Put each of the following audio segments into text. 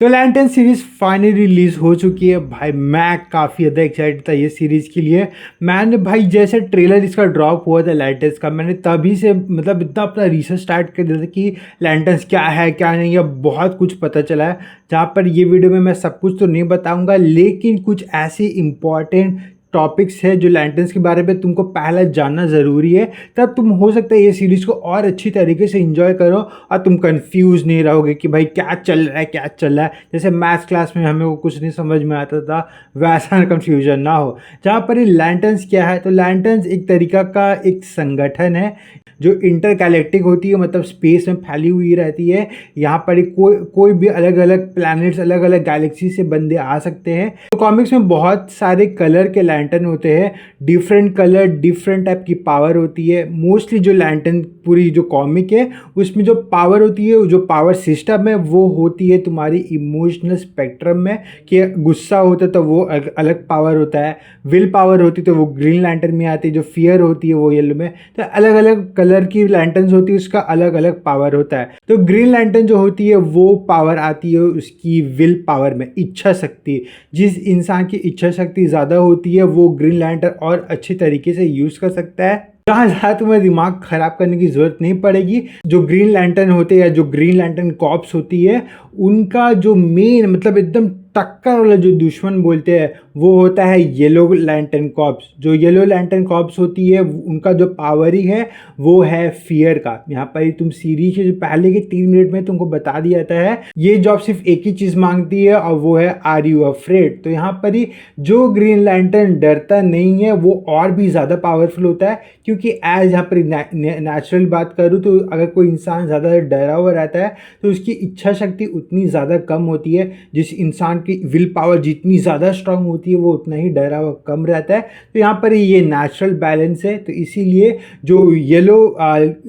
तो lantern series finally release हो चुकी है भाई। मैं काफ़ी ज़्यादा एक्साइटेड था ये सीरीज़ के लिए। मैंने भाई जैसे ट्रेलर इसका ड्रॉप हुआ था लैंटर्स का, मैंने तभी से मतलब इतना अपना रिसर्च स्टार्ट कर दिया था कि लैंटर्स क्या है क्या नहीं है। बहुत कुछ पता चला है, जहाँ पर ये वीडियो में मैं सब कुछ तो नहीं बताऊँगा, लेकिन कुछ ऐसे इंपॉर्टेंट टॉपिक्स है जो लैंटर्स के बारे में तुमको पहले जानना ज़रूरी है। तब तुम हो सकता है ये सीरीज़ को और अच्छी तरीके से एंजॉय करो और तुम कंफ्यूज नहीं रहोगे कि भाई क्या चल रहा है क्या चल रहा है। जैसे मैथ्स क्लास में हमें वो कुछ नहीं समझ में आता था, वैसा कंफ्यूजन ना हो। जहाँ पर ये लैंटर्स क्या है, तो लैंटर्स एक तरीका का एक संगठन है जो इंटरगैलेक्टिक होती है, मतलब स्पेस में फैली हुई रहती है। यहाँ पर कोई भी अलग अलग प्लैनेट्स, अलग अलग गैलेक्सी से बंदे आ सकते हैं। तो कॉमिक्स में बहुत सारे कलर के लैंटर्न होते हैं, डिफरेंट कलर, डिफरेंट टाइप की पावर होती है। मोस्टली जो लैंटर्न पूरी जो कॉमिक है उसमें जो पावर होती है, जो पावर सिस्टम है, वो होती है तुम्हारी इमोशनल स्पेक्ट्रम में। कि गुस्सा होता है तो वो अलग पावर होता है, विल पावर होती है तो वो ग्रीन लैंटर्न में आती है, जो फियर होती है वो येलो में। तो अलग अलग कलर की लैंटर्न्स होती है, उसका अलग अलग पावर होता है। तो ग्रीन लैंटर्न जो होती है वो पावर आती है उसकी विल पावर में, इच्छा शक्ति। जिस इंसान की इच्छा शक्ति ज़्यादा होती है वो ग्रीन लैंटर्न और अच्छी तरीके से यूज़ कर सकता है। जहाँ जहाँ तुम्हें दिमाग खराब करने की ज़रूरत नहीं पड़ेगी। जो ग्रीन लैंटर्न होते हैं या जो ग्रीन लैंटर्न कॉप्स होती है, उनका जो मेन मतलब एकदम टक्कर वाला जो दुश्मन बोलते हैं वो होता है येलो लैंटर्न कॉप्स। जो येलो लैंटर्न कॉप्स होती है उनका जो पावर ही है वो है फियर का। यहाँ पर ही तुम सीरीज के जो पहले के 3 मिनट में तुमको बता दिया जाता है, ये जॉब सिर्फ एक ही चीज़ मांगती है और वो है आर यू अफ्रेड। तो यहाँ पर ही जो ग्रीन लैंटर्न डरता नहीं है वो और भी ज़्यादा पावरफुल होता है, क्योंकि एज यहाँ पर नेचुरल बात करूँ तो अगर कोई इंसान ज़्यादा डरा हुआ रहता है तो उसकी इच्छा शक्ति उतनी ज़्यादा कम होती है। जिस इंसान की विल पावर जितनी ज़्यादा स्ट्रांग होती है वो उतना ही डरा हुआ कम रहता है। तो यहाँ पर ये नेचुरल बैलेंस है। तो इसीलिए जो येलो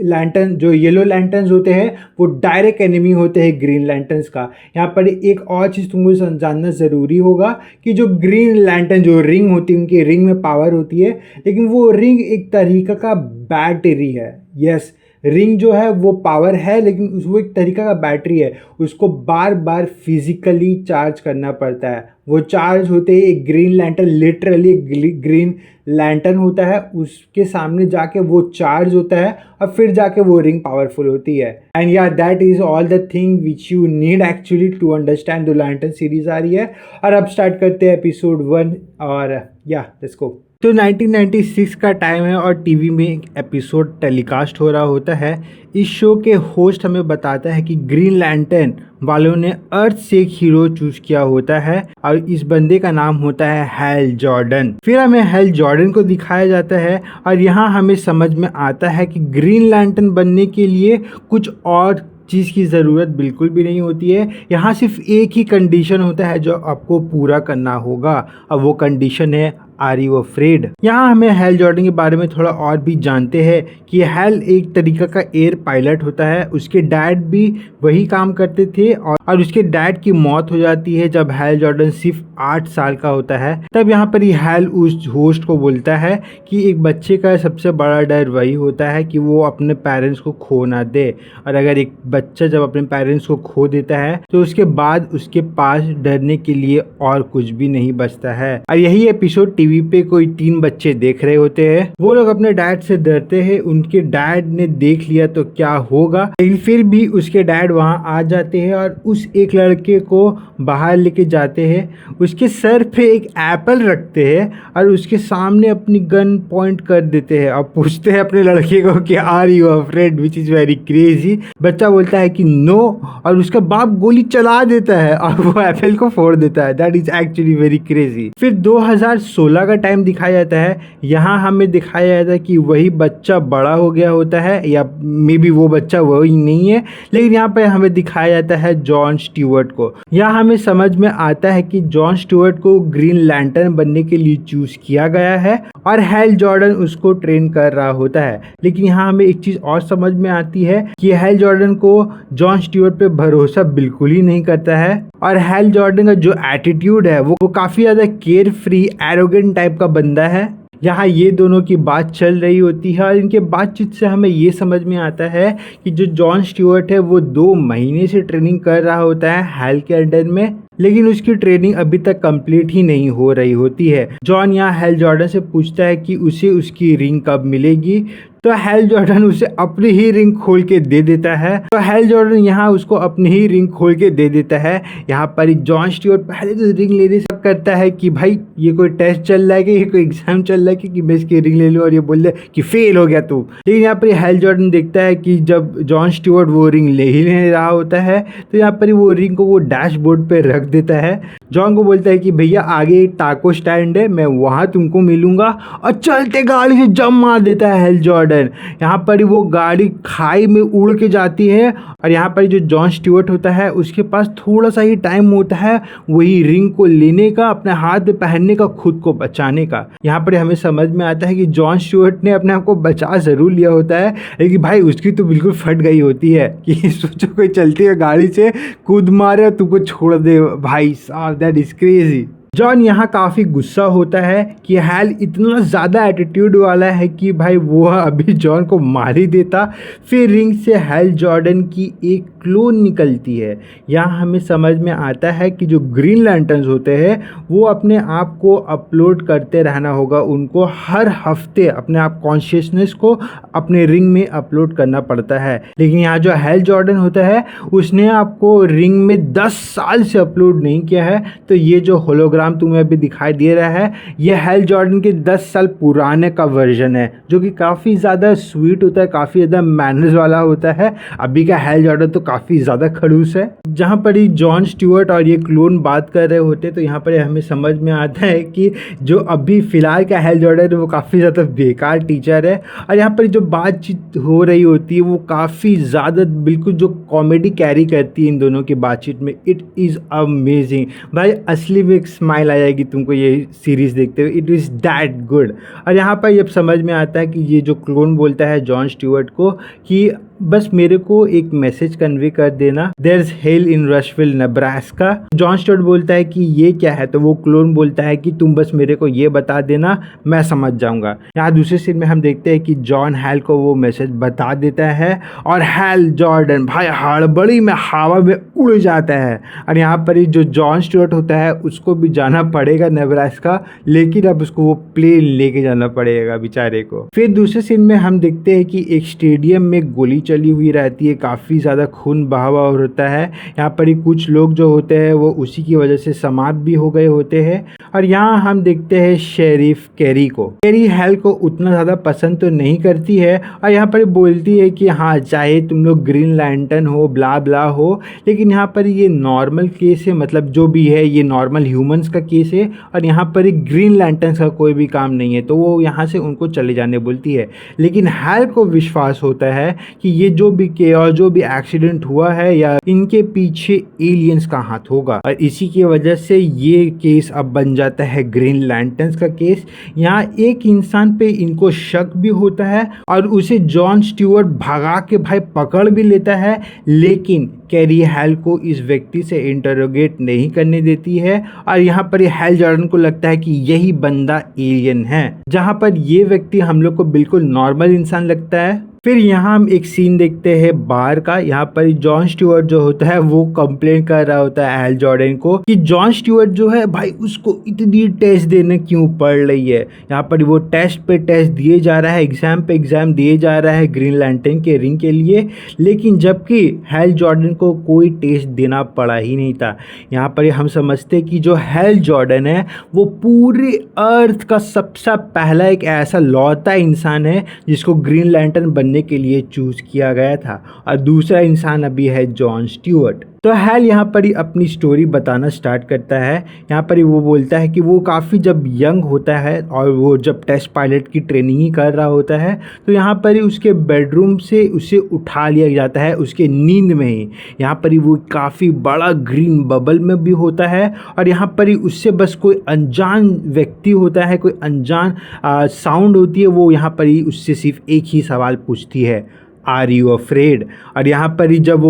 लैंटर्न्स होते हैं वो डायरेक्ट एनिमी होते हैं ग्रीन लैंटर्न्स का। यहाँ पर एक और चीज़ तुमको जानना ज़रूरी होगा कि जो ग्रीन लैंटर्न जो रिंग होती है, उनकी रिंग में पावर होती है, लेकिन वो रिंग एक तरीका का बैटरी है। यस, रिंग जो है वो पावर है, लेकिन वो एक तरीका का बैटरी है। उसको बार बार फिजिकली चार्ज करना पड़ता है। वो चार्ज होते ही एक green lantern, literally green lantern होता है, उसके सामने जाके वो चार्ज होता है और फिर जाके वो रिंग पावरफुल होती है। एंड या that is all the thing which you need actually to understand. The lantern series आ रही है और अब स्टार्ट करते हैं एपिसोड 1 और या लेट्स गो। तो 1996 का टाइम है और टीवी में एक एपिसोड टेलीकास्ट हो रहा होता है। इस शो के होस्ट हमें बताता है कि ग्रीन लैंटर्न वालों ने अर्थ से एक हीरो चूज किया होता है और इस बंदे का नाम होता है हैल जॉर्डन। फिर हमें हैल जॉर्डन को दिखाया जाता है और यहाँ हमें समझ में आता है कि ग्रीन लैंटर्न बनने के लिए कुछ और चीज़ की ज़रूरत बिल्कुल भी नहीं होती है। यहाँ सिर्फ एक ही कंडीशन होता है जो आपको पूरा करना होगा और वो कंडीशन है आर यू अफ्रेड। यहाँ हमें हैल जॉर्डन के बारे में थोड़ा और भी जानते हैं कि हैल एक तरीका का एयर पायलट होता है। उसके डैड भी वही काम करते थे और उसके डैड की मौत हो जाती है जब हैल जॉर्डन सिर्फ 8 साल का होता है। तब यहाँ पर हैल उस होस्ट को बोलता है कि एक बच्चे का सबसे बड़ा डर वही होता है कि वो अपने पेरेंट्स को खो ना दे, और अगर एक बच्चा जब अपने पेरेंट्स को खो देता है तो उसके बाद उसके पास डरने के लिए और कुछ भी नहीं बचता है। और यही एपिसोड टीवी पे कोई 3 बच्चे देख रहे होते हैं। वो लोग अपने डैड से डरते हैं, उनके डैड ने देख लिया तो क्या होगा, लेकिन फिर भी उसके डैड वहां आ जाते हैं और उस एक लड़के को बाहर लेके जाते हैं। उसके सर पे एक एप्पल रखते हैं और उसके सामने अपनी गन पॉइंट कर देते हैं और पूछते हैं अपने लड़के को कि are you afraid, which is very crazy. बच्चा बोलता है कि नो, और उसका बाप गोली चला देता है और वो एप्पल को फोड़ देता है। That is actually very crazy. फिर 2016 का टाइम दिखाया जाता है। यहाँ हमें दिखाया जाता है कि वही बच्चा बड़ा हो गया होता है, या मे बी वो बच्चा वही नहीं है, लेकिन यहाँ पे हमें दिखाया जाता है जॉन स्टीवर्ट को। यहाँ हमें समझ में आता है कि जॉन स्टीवर्ट को ग्रीन लैंटर्न बनने के लिए चूज किया गया है और हैल जॉर्डन उसको ट्रेन कर रहा होता है। लेकिन यहाँ हमें एक चीज और समझ में आती है कि हैल जॉर्डन को जॉन स्टीवर्ट पे भरोसा बिल्कुल ही नहीं करता है, और हैल जॉर्डन का जो एटीट्यूड है वो काफी ज्यादा केयर फ्री एरोगेंट टाइप का बंदा है। यहाँ ये दोनों की बात चल रही होती है और इनके बातचीत से हमें ये समझ में आता है कि जो जॉन स्टीवर्ट है वो 2 महीने से ट्रेनिंग कर रहा होता है हैल के अंडर में, लेकिन उसकी ट्रेनिंग अभी तक कंप्लीट ही नहीं हो रही होती है। जॉन यहाँ हैल जॉर्डन से पूछता है कि उसे उसकी रिंग कब मिलेगी, तो हैल जॉर्डन उसे अपनी ही रिंग खोल के दे देता है। तो हैल जॉर्डन यहाँ उसको अपनी ही रिंग खोल के दे देता है। यहाँ पर जॉन स्टीवर्ट पहले तो रिंग लेने से करता है कि भाई ये कोई टेस्ट चल रहा है कि ये कोई एग्जाम चल रहा है कि मैं इसकी रिंग ले लूँ, और ये बोल रहा है कि फेल हो गया तू। लेकिन यहाँ पर हैल जॉर्डन देखता है कि जब जॉन स्टीवर्ट वो रिंग ले ही नहीं रहा होता है तो यहाँ पर वो रिंग को वो डैशबोर्ड पे रख देता है। जॉन को बोलता है कि भैया आगे एक टाको स्टैंड है, मैं वहाँ तुमको मिलूंगा, और चलते गाड़ी से जंप मार देता है हैल जॉर्डन। यहाँ पर वो गाड़ी खाई में उड़ के जाती है और यहाँ पर जो जॉन स्टीवर्ट होता है उसके पास थोड़ा सा ही टाइम होता है वही रिंग को लेने का, अपने हाथ में पहनने का, खुद को बचाने का। यहाँ पर हमें समझ में आता है कि जॉन स्टीवर्ट ने अपने आप को बचा जरूर लिया होता है, लेकिन भाई उसकी तो बिल्कुल फट गई होती है कि सोचो कोई चलती है गाड़ी से कूद मारे और तुमको छोड़ दे। भाई साहब दैट इज क्रेजी। जॉन यहाँ काफ़ी गुस्सा होता है कि हैल इतना ज़्यादा एटीट्यूड वाला है कि भाई वो अभी जॉन को मार ही देता। फिर रिंग से हैल जॉर्डन की एक क्लोन निकलती है। यहाँ हमें समझ में आता है कि जो ग्रीन लैंटर्न्स होते हैं वो अपने आप को अपलोड करते रहना होगा, उनको हर हफ्ते अपने आप कॉन्शियसनेस को अपने रिंग में अपलोड करना पड़ता है। लेकिन यहाँ जो हैल जॉर्डन होता है उसने आपको रिंग में 10 साल से अपलोड नहीं किया है। तो ये जो होलोग्राम तुम्हें अभी दिखाई दे रहा है ये हैल जॉर्डन के 10 साल पुराने का वर्जन है, जो कि काफ़ी ज़्यादा स्वीट होता है, काफ़ी ज़्यादा मैनर्स वाला होता है। अभी का हैल जॉर्डन तो काफ़ी ज़्यादा खड़ूस है। जहाँ पर ही जॉन स्टीवर्ट और ये क्लोन बात कर रहे होते तो यहाँ पर हमें समझ में आता है कि जो अभी फ़िलहाल का हैल जॉर्डन है वो काफ़ी ज़्यादा बेकार टीचर है। और यहाँ पर जो बातचीत हो रही होती है वो काफ़ी ज़्यादा बिल्कुल जो कॉमेडी कैरी करती है इन दोनों की बातचीत में। इट इज़ अमेजिंग भाई, असली में एक स्माइल आ जाएगी तुमको ये सीरीज़ देखते हुए। It is that good. और यहाँ पर जब समझ में आता है कि ये जो क्लोन बोलता है जॉन स्टीवर्ट को कि बस मेरे को एक मैसेज कन्वे कर देना, there is hell in Rushville Nebraska. John Stewart बोलता है कि ये क्या है, तो वो क्लोन बोलता है कि तुम बस मेरे को ये बता देना, मैं समझ जाऊंगा। यहाँ दूसरे सीन में हम देखते हैं कि जॉन हैल को वो मैसेज बता देता है और हैल जॉर्डन भाई हड़बड़ी में हवा में उड़ जाता है। और यहाँ पर जो जॉन स्टीवर्ट होता है उसको भी जाना पड़ेगा नेब्रास्का, लेकिन अब उसको वो प्लेन लेके जाना पड़ेगा बेचारे को। फिर दूसरे सीन में हम देखते हैं कि एक स्टेडियम में गोली चली हुई रहती है, काफ़ी ज़्यादा खून बहावा होता है। यहाँ पर ही कुछ लोग जो होते हैं वो उसी की वजह से समाप्त भी हो गए होते हैं। और यहाँ हम देखते हैं शेरिफ कैरी को। कैरी हैल को उतना ज़्यादा पसंद तो नहीं करती है और यहाँ पर बोलती है कि हाँ चाहे तुम लोग ग्रीन लैंटर्न हो ब्ला ब्ला हो, लेकिन यहाँ पर ये नॉर्मल केस है, मतलब जो भी है ये नॉर्मल ह्यूमंस का केस है और यहाँ पर ग्रीन लैंटर्न्स का कोई भी काम नहीं है। तो वो यहाँ से उनको चले जाने बोलती है। लेकिन हैल को विश्वास होता है कि ये जो भी केओस जो भी एक्सीडेंट हुआ है या इनके पीछे एलियंस का हाथ होगा, और इसी की वजह से ये केस अब बन जाता है ग्रीन लैंटर्न्स का केस। यहाँ एक इंसान पे इनको शक भी होता है और उसे जॉन स्टीवर्ट भगा के भाई पकड़ भी लेता है, लेकिन कैरी हैल को इस व्यक्ति से इंटरोगेट नहीं करने देती है। और यहाँ पर हैल जॉर्डन को लगता है कि यही बंदा एलियन है, जहाँ पर ये व्यक्ति हम लोग को बिल्कुल नॉर्मल इंसान लगता है। फिर यहाँ हम एक सीन देखते हैं बार का। यहाँ पर जॉन स्टीवर्ट जो होता है वो कंप्लेन कर रहा होता है हैल जॉर्डन को कि जॉन स्टीवर्ट जो है भाई उसको इतनी टेस्ट देने क्यों पड़ रही है। यहाँ पर वो टेस्ट पे टेस्ट दिए जा रहा है, एग्जाम पे एग्जाम दिए जा रहा है ग्रीन लैंटर्न के रिंग के लिए, लेकिन जबकि हैल जॉर्डन को कोई टेस्ट देना पड़ा ही नहीं था। यहाँ पर हम समझते कि जो हैल जॉर्डन है वो पूरे अर्थ का सबसे पहला एक ऐसा लौता इंसान है जिसको ग्रीन लैंटर्न बनने के लिए चूज किया गया था, और दूसरा इंसान अभी है जॉन स्टीवर्ट। तो हैल यहाँ पर ही अपनी स्टोरी बताना स्टार्ट करता है। यहाँ पर ही वो बोलता है कि वो काफ़ी जब यंग होता है और वो जब टेस्ट पायलट की ट्रेनिंग ही कर रहा होता है तो यहाँ पर ही उसके बेडरूम से उसे उठा लिया जाता है उसके नींद में ही। यहाँ पर ही वो काफ़ी बड़ा ग्रीन बबल में भी होता है और यहाँ पर ही उससे बस कोई अनजान व्यक्ति होता है, कोई अनजान साउंड होती है, वो यहाँ पर ही उससे सिर्फ एक ही सवाल पूछती है, आर यू अफ्रेड। और यहाँ पर ही जब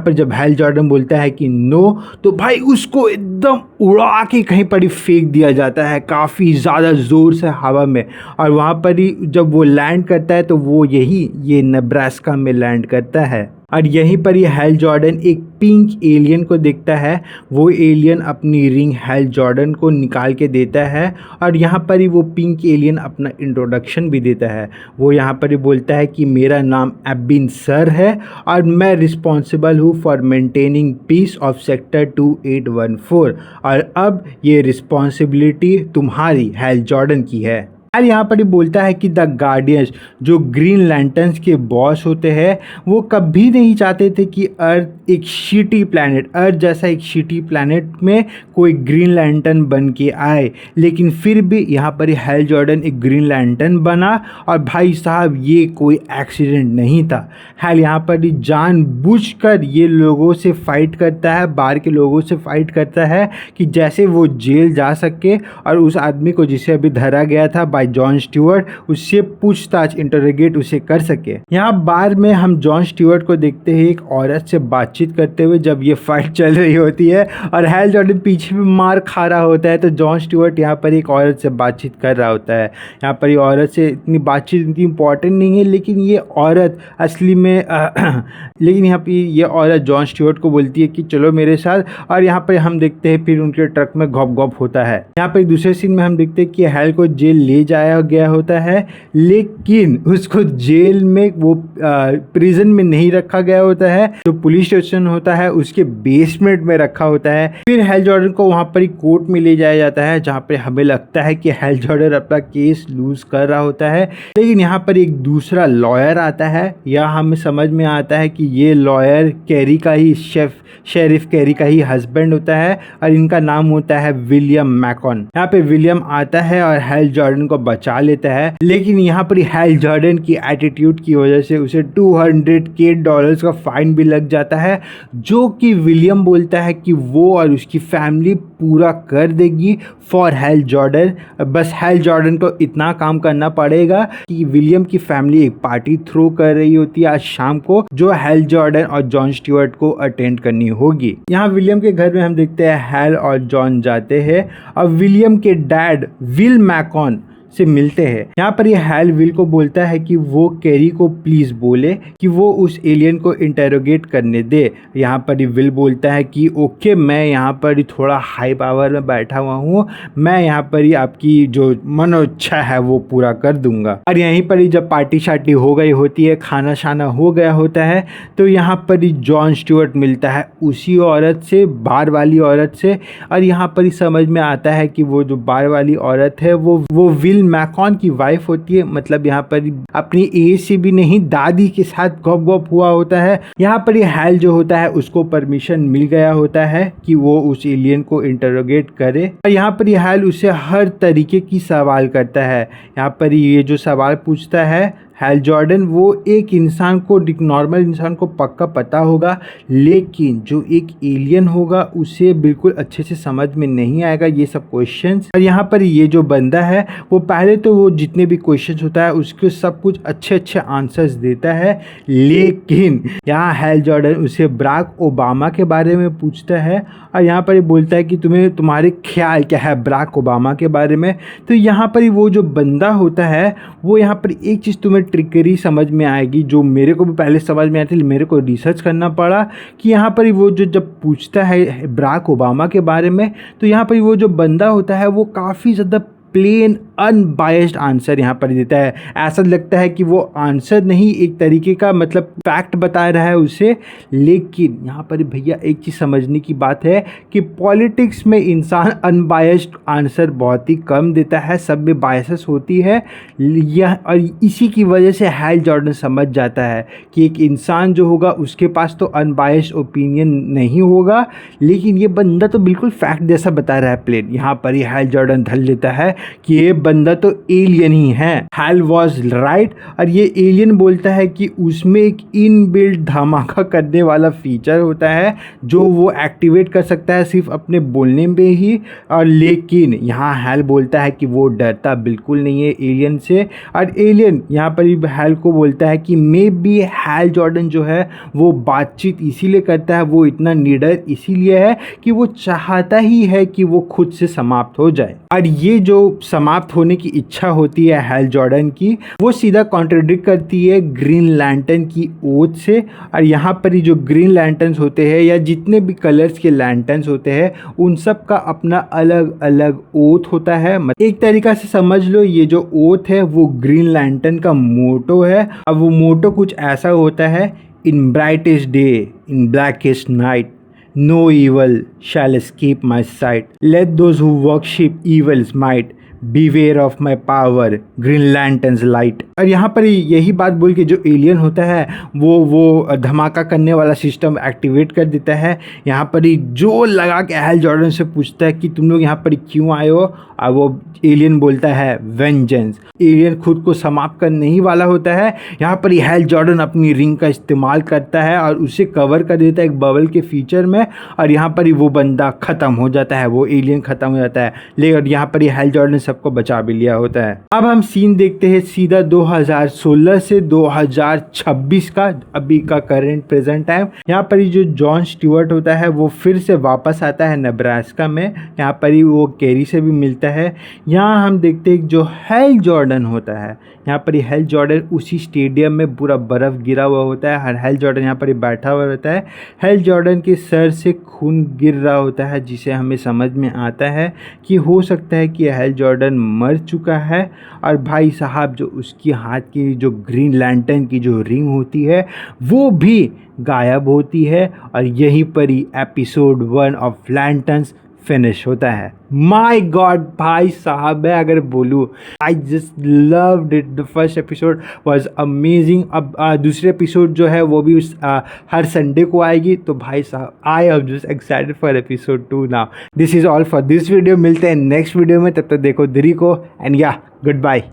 जब हैल जॉर्डन बोलता है कि नो, तो भाई उसको एकदम उड़ा के कहीं पर ही फेंक दिया जाता है काफ़ी ज़्यादा ज़ोर से हवा में। और वहाँ पर ही जब वो लैंड करता है तो वो ये नेब्रास्का में लैंड करता है। और यहीं पर ही हैल जॉर्डन एक पिंक एलियन को देखता है। वो एलियन अपनी रिंग हैल जॉर्डन को निकाल के देता है और यहाँ पर ही वो पिंक एलियन अपना इंट्रोडक्शन भी देता है। वो यहाँ पर ही बोलता है कि मेरा नाम एबिन सर है और मैं रिस्पॉन्सिबल हूँ for maintaining peace of sector 2814 और अब ये रिस्पॉन्सिबिलिटी तुम्हारी हैल जॉर्डन की है। यार यहाँ पर ही बोलता है कि द गार्डियंस जो ग्रीन लैंटर्न्स के बॉस होते हैं वो कभी नहीं चाहते थे कि अर्थ जैसा एक शिटी प्लैनेट में कोई ग्रीन लैंटर्न बन के आए, लेकिन फिर भी यहाँ पर ही हैल जॉर्डन एक ग्रीन लैंटर्न बना। और भाई साहब ये कोई एक्सीडेंट नहीं था। हैल यहाँ पर ही जानबूझकर ये लोगों से फाइट करता है, बाहर के लोगों से फाइट करता है कि जैसे वो जेल जा सके और उस आदमी को जिसे अभी धरा गया था बाय जॉन स्टीवर्ट उससे पूछताछ इंटरोगेट उसे कर सके। यहाँ बार में हम जॉन स्टीवर्ट को देखते हैं एक औरत से बातचीत करते हुए जब ये फाइट चल रही होती है और हैल जॉर्डन पीछे में मार खा रहा होता है, तो जॉन स्टीवर्ट यहाँ पर एक औरत से बातचीत कर रहा होता है। यहाँ पर ये औरत से इतनी बातचीत इतनी इंपॉर्टेंट नहीं है, लेकिन ये औरत असली में लेकिन यहाँ पर ये औरत जॉन स्टीवर्ट को बोलती है कि चलो मेरे साथ। और यहाँ पर हम देखते हैं फिर उनके ट्रक में घॉप घॉप होता है। यहाँ पर दूसरे सीन में हम देखते हैं कि हैल को जेल ले जाया गया होता है, लेकिन उसको जेल में वो प्रिजन में नहीं रखा गया होता है, जो पुलिस स्टेशन होता है उसके बेसमेंट में रखा होता है। फिर हैल जॉर्डन को वहां पर ही कोर्ट में ले जाया जाता है, जहां पे हमें लगता है कि हैल जॉर्डन अपना केस लूज कर रहा होता है। लेकिन यहाँ पर एक दूसरा लॉयर आता है, या हमें समझ में आता है कि ये लॉयर कैरी का ही शेरिफ कैरी का ही हस्बैंड होता है और इनका नाम होता है विलियम मैकॉन। यहाँ पे विलियम आता है और हैल जॉर्डन को बचा लेता है, लेकिन यहाँ पर हैल जॉर्डन की एटीट्यूड की वजह से उसे $200,000 का फाइन भी लग जाता है, जो कि विलियम बोलता है कि वो और उसकी फैमिली पूरा कर देगी फॉर हैल जॉर्डन। बस हैल जॉर्डन को इतना काम करना पड़ेगा कि विलियम की फैमिली एक पार्टी थ्रो कर रही होती है आज शाम को, जो हैल जॉर्डन और जॉन स्टीवर्ट को अटेंड करनी होगी। यहाँ विलियम के घर में हम देखते हैं हैल और जॉन जाते हैं और विलियम के डैड विल मैकॉन से मिलते हैं। यहाँ पर ये हैल विल को बोलता है कि वो कैरी को प्लीज बोले कि वो उस एलियन को इंटेरोगेट करने दे। यहाँ पर विल बोलता है कि ओके, मैं यहाँ पर थोड़ा हाई पावर में बैठा हुआ हूँ, मैं यहाँ पर ही आपकी जो मनोइच्छा है वो पूरा कर दूंगा। और यहीं पर ही जब पार्टी शार्टी हो गई होती है, खाना शाना हो गया होता है, तो यहाँ पर ही जॉन स्टीवर्ट मिलता है उसी औरत से, बार वाली औरत से। और यहाँ पर ही समझ में आता है कि वो जो बार वाली औरत है वो विल मैकॉन की वाइफ होती है। मतलब यहाँ पर अपनी एज से भी नहीं, दादी के साथ गॉप गॉप हुआ होता है। यहाँ पर ये हैल जो होता है उसको परमिशन मिल गया होता है कि वो उस एलियन को इंटरोगेट करे। और यहाँ पर ये हैल उसे हर तरीके की सवाल करता है। यहाँ पर ये जो सवाल पूछता है हैल जॉर्डन, वो एक इंसान को, एक नॉर्मल इंसान को पक्का पता होगा, लेकिन जो एक एलियन होगा उसे बिल्कुल अच्छे से समझ में नहीं आएगा ये सब क्वेश्चंस। और यहाँ पर ये जो बंदा है वो पहले तो वो जितने भी क्वेश्चंस होता है उसके सब कुछ अच्छे अच्छे आंसर्स देता है, लेकिन यहाँ हैल जॉर्डन उसे बराक ओबामा के बारे में पूछता है और यहाँ पर बोलता है कि तुम्हारे ख्याल क्या है बराक ओबामा के बारे में। तो यहाँ पर वो जो बंदा होता है वो यहाँ पर एक चीज़ तुम्हें ट्रिकरी समझ में आएगी, जो मेरे को भी पहले समझ में आई थी, मेरे को रिसर्च करना पड़ा कि यहाँ पर वो जो जब पूछता है बराक ओबामा के बारे में, तो यहाँ पर वो जो बंदा होता है वो काफ़ी ज़्यादा प्लेन अनबायस्ड आंसर यहाँ पर देता है। ऐसा लगता है कि वो आंसर नहीं, एक तरीके का मतलब फैक्ट बता रहा है उसे। लेकिन यहाँ पर भैया एक चीज़ समझने की बात है कि पॉलिटिक्स में इंसान अनबायस्ड आंसर बहुत ही कम देता है, सब में बायसेस होती है। यह और इसी की वजह से हैल जॉर्डन समझ जाता है कि एक इंसान जो होगा उसके पास तो अनबायस्ड ओपिनियन नहीं होगा, लेकिन ये बंदा तो बिल्कुल फैक्ट जैसा बता रहा है प्लेन। यहाँ पर ही हैल जॉर्डन धर लेता है कि ये बंदा तो एलियन ही है। Hal was right. और ये एलियन बोलता है कि उसमें एक इनबिल्ट धमाका करने वाला फीचर होता है जो वो एक्टिवेट कर सकता है सिर्फ अपने बोलने में ही। और लेकिन यहाँ हैल बोलता है कि वो डरता बिल्कुल नहीं है एलियन से। और एलियन यहाँ पर हैल को बोलता है कि मे बी हैल जॉर्डन जो है वो बातचीत इसीलिए करता है, वो इतना निडर इसीलिए है कि वो चाहता ही है कि वो खुद से समाप्त हो जाए। और ये जो समाप्त होने की इच्छा होती है हैल जॉर्डन की, वो सीधा कॉन्ट्रडिक्ट करती है ग्रीन लैंटर्न की ओथ से। और यहाँ पर ही जो ग्रीन लैंटर्न्स होते हैं या जितने भी कलर्स के लैंटर्न्स होते हैं उन सब का अपना अलग अलग ओथ होता है। एक तरीका से समझ लो ये जो ओथ है वो ग्रीन लैंटर्न का मोटो है। अब वो मोटो कुछ ऐसा होता है, in brightest day in blackest night no evil shall escape my sight. Let those who worship evil's might beware of my power, Green Lantern's light. और यहाँ पर यही बात बोल के जो एलियन होता है वो धमाका करने वाला सिस्टम एक्टिवेट कर देता है। यहाँ पर ही जो लगा के हैल जॉर्डन से पूछता है कि तुम लोग यहाँ पर क्यों आए हो। और वो एलियन बोलता है वेंजेंस। एलियन खुद को समाप्त करने ही वाला होता है। यहाँ पर ही हैल जॉर्डन अपनी रिंग का इस्तेमाल करता है और उसे कवर कर देता है एक बबल के फीचर में। और यहाँ पर ही वो बंदा ख़त्म हो जाता है, वो एलियन ख़त्म हो जाता है। लेकिन यहाँ पर ही हैल जॉर्डन सबको बचा भी लिया होता है। अब हम सीन देखते हैं सीधा 2016 से 2026 का, अभी का करंट प्रेजेंट टाइम। यहाँ पर ही जो जॉन स्टीवर्ट होता है वो फिर से वापस आता है नेब्रास्का में। यहाँ पर ही वो कैरी से भी मिलता है। यहाँ हम देखते हैं जो हैल जॉर्डन होता है, यहाँ पर ही हैल जॉर्डन उसी स्टेडियम में पूरा बर्फ़ गिरा हुआ होता है। हर हैल जॉर्डन यहाँ पर ही बैठा हुआ रहता है। हैल जॉर्डन के सर से खून गिर रहा होता है, जिसे हमें समझ में आता है कि हो सकता है कि हैल जॉर्डन मर चुका है। और भाई साहब जो उसकी हाथ की जो ग्रीन लैंटर्न की जो रिंग होती है वो भी गायब होती है। और यहीं पर ही एपिसोड 1 ऑफ लैंटर्न्स फिनिश होता है। माई गॉड भाई साहब, मैं अगर बोलूँ I just loved it. The first episode was amazing. अब दूसरे एपिसोड जो है वो भी हर संडे को आएगी। तो भाई साहब I am just excited for episode 2 now. This is all for this video. मिलते हैं नेक्स्ट वीडियो में, तब तक देखो दरी को एंड या गुड बाय।